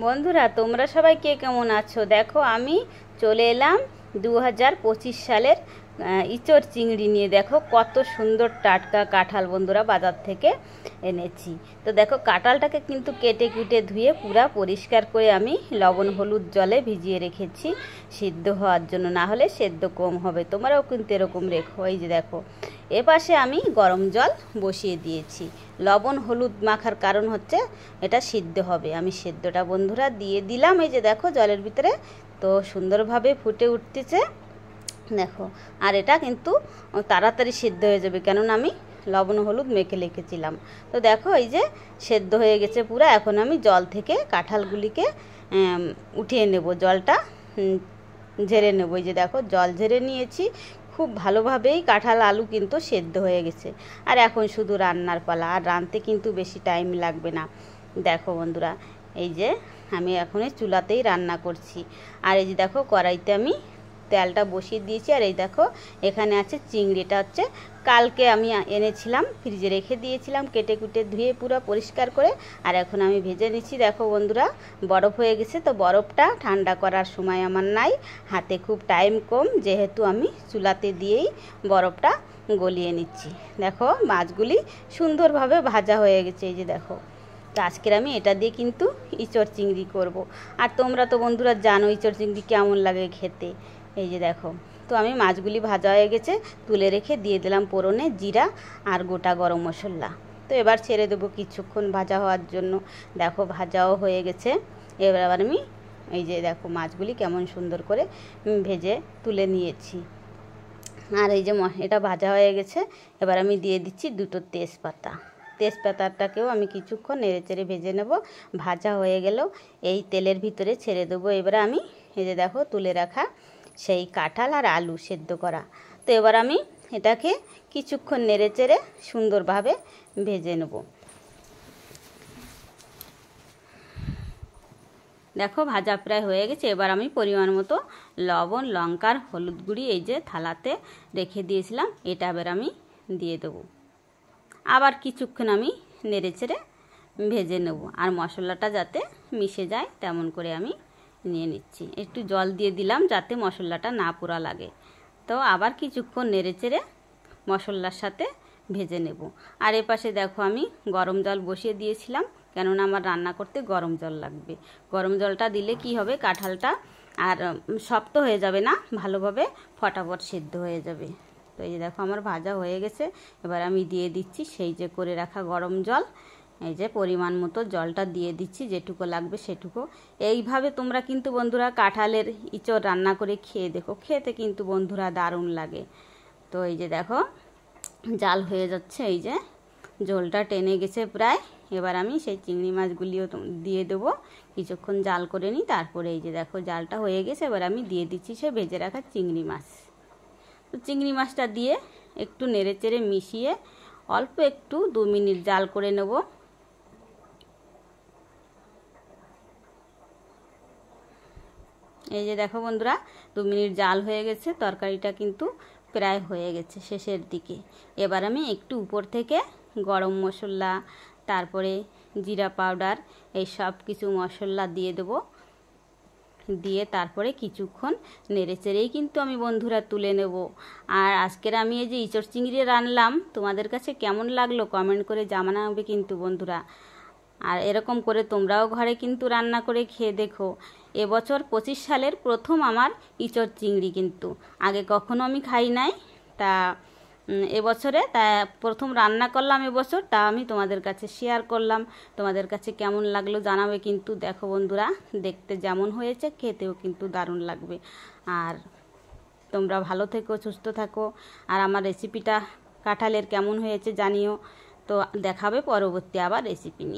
বন্ধুরা তোমরা সবাই কে কেমন আছো? দেখো আমি চলে এলাম 2025 সালের ইচড় চিংড়ি নিয়ে। দেখো কত সুন্দর টাটকা কাঁঠাল বন্ধুরা বাজার থেকে এনেছি। তো দেখো কাঁঠালটাকে কিন্তু কেটে কুটে ধুয়ে পুরা পরিষ্কার করে আমি লবণ হলুদ জলে ভিজিয়ে রেখেছি সিদ্ধ হওয়ার জন্য, না হলে সেদ্ধ কম হবে। তোমরাও কিন্তু এরকম রেখো। এই যে দেখো এপাশে আমি গরম জল বসিয়ে দিয়েছি। লবণ হলুদ মাখার কারণ হচ্ছে এটা সিদ্ধ হবে। আমি সেদ্ধটা বন্ধুরা দিয়ে দিলাম। এই যে দেখো জলের ভিতরে তো সুন্দরভাবে ফুটে উঠতেছে দেখো। আর এটা কিন্তু তাড়াতাড়ি সিদ্ধ হয়ে যাবে, কেননা আমি লবণ হলুদ মেখে রেখেছিলাম। তো দেখো এই যে সেদ্ধ হয়ে গেছে পুরো। এখন আমি জল থেকে কাঁঠালগুলিকে উঠিয়ে নেব, জলটা ঝেড়ে নেব। এই যে দেখো জল ঝেড়ে নিয়েছি। খুব ভালোভাবেই কাঁঠাল আলু কিন্তু সেদ্ধ হয়ে গেছে। আর এখন শুধু রান্নার পালা, আর রাঁধতে কিন্তু বেশি টাইম লাগবে না। দেখো বন্ধুরা এই যে আমি এখন চুলাতেই রান্না করছি। আর এই যে দেখো কড়াইতে আমি তেলটা বসিয়ে দিয়েছি। আর এই দেখো এখানে আছে চিংড়ি। এটা হচ্ছে কালকে আমি এনেছিলাম, ফ্রিজে রেখে দিয়েছিলাম কেটে কুটে ধুয়ে পুরো পরিষ্কার করে। আর এখন আমি ভেজে নিচ্ছি। দেখো বন্ধুরা বরফ হয়ে গেছে, তো বরফটা ঠান্ডা করার সময় আমার নাই, হাতে খুব টাইম কম, যেহেতু আমি চুলাতে দিয়েই বরফটা গলিয়ে নিচ্ছি। দেখো মাছগুলি সুন্দরভাবে ভাজা হয়ে গেছে। এই যে দেখো তো আজকের আমি এটা দিয়ে কিন্তু ইচড় চিংড়ি করব। আর তোমরা তো বন্ধুরা জানো ইচড় চিংড়ি কেমন লাগে খেতে। এই যে দেখো তো আমি মাছগুলি ভাজা হয়ে গেছে, তুলে রেখে দিয়ে দিলাম ফোড়নে জিরা আর গোটা গরম মশলা। তো এবার ছেড়ে দেবো কিছুক্ষণ ভাজা হওয়ার জন্য। দেখো ভাজাও হয়ে গেছে। এবার আবার আমি এই যে দেখো মাছগুলি কেমন সুন্দর করে ভেজে তুলে নিয়েছি। আর এই যে এটা ভাজা হয়ে গেছে। এবার আমি দিয়ে দিচ্ছি দুটো তেজপাতা। তেজপাতাটাকেও আমি কিছুক্ষণ নেড়েচেড়ে ভেজে নেব। ভাজা হয়ে গেল এই তেলের ভিতরে ছেড়ে দেবো। এবারে আমি এই যে দেখো তুলে রাখা সেই কাঁঠাল আর আলু সেদ্ধ করা। তো এবার আমি এটাকে কিছুক্ষণ নেড়েচেড়ে সুন্দরভাবে ভেজে নেব। দেখো ভাজা প্রায় হয়ে গেছে। এবার আমি পরিমাণ মতো লবণ লঙ্কার হলুদ গুঁড়ি এই যে থালাতে রেখে দিয়েছিলাম এটা এবার আমি দিয়ে দেবো। আবার কিছুক্ষণ আমি নেড়েচেড়ে ভেজে নেব। আর মশলাটা যাতে মিশে যায় তেমন করে আমি নিয়ে নিচ্ছি। একটু জল দিয়ে দিলাম যাতে মশলাটা না পোড়া লাগে। তো আবার কিছুক্ষণ নেড়েচেড়ে মশলার সাথে ভেজে নেব। আর এপাশে দেখো আমি গরম জল বসিয়ে দিয়েছিলাম, কেননা আমার রান্না করতে গরম জল লাগবে। গরম জলটা দিলে কি হবে, কাঁঠালটা আর শক্ত হয়ে যাবে না, ভালোভাবে ফটাফট সিদ্ধ হয়ে যাবে। তো এই যে দেখো আমার ভাজা হয়ে গেছে। এবার আমি দিয়ে দিচ্ছি সেই যে করে রাখা গরম জল। এই যে পরিমাণ মতো জলটা দিয়ে দিচ্ছি, যেটুকু লাগবে সেটুকু। এইভাবে তোমরা কিন্তু বন্ধুরা কাঁঠালের ইচড় রান্না করে খেয়ে দেখো, খেতে কিন্তু বন্ধুরা দারুণ লাগে। তো এই যে দেখো জাল হয়ে যাচ্ছে, এই যে ঝোলটা টেনে গেছে প্রায়। এবার আমি সেই চিংড়ি মাছগুলিও দিয়ে দেবো, কিছুক্ষণ জাল করে নিই। তারপরে এই যে দেখো জালটা হয়ে গেছে। এবার আমি দিয়ে দিচ্ছি সে ভেজে রাখা চিংড়ি মাছ। তো চিংড়ি মাছটা দিয়ে একটু নেড়েচেড়ে মিশিয়ে অল্প একটু 2 মিনিট জাল করে নেব। এই যে দেখো বন্ধুরা 2 মিনিট জাল হয়ে গেছে, তরকারিটা কিন্তু প্রায় হয়ে গেছে শেষের দিকে। এবার আমি একটু উপর থেকে গরম মশলা তারপরে জিরা পাউডার এই সব কিছু মশলা দিয়ে দেবো। দিয়ে তারপরে কিছুক্ষণ নেড়েচেড়েই কিন্তু আমি বন্ধুরা তুলে নেব। আর আজকের আমি এই যে ইচড় চিংড়ি রান্নাম, তোমাদের কাছে কেমন লাগলো কমেন্ট করে জানাবে কিন্তু বন্ধুরা। আর এরকম করে তোমরাও ঘরে কিন্তু রান্না করে খেয়ে দেখো। এবছর 25 সালের প্রথম আমার ইচড় চিংড়ি, কিন্তু আগে কখনো আমি খাই নাই। তা এবছরে তা প্রথম রান্না করলাম এবছর, তা আমি তোমাদের কাছে শেয়ার করলাম। তোমাদের কাছে কেমন লাগলো জানাবে কিন্তু। দেখো বন্ধুরা দেখতে যেমন হয়েছে খেতেও কিন্তু দারুণ লাগবে। আর তোমরা ভালো থেকো, সুস্থ থাকো। আর আমার রেসিপিটা কাঁঠালের কেমন হয়েছে জানিও। তো দেখাবে পরবর্তী আবার রেসিপি নিয়ে।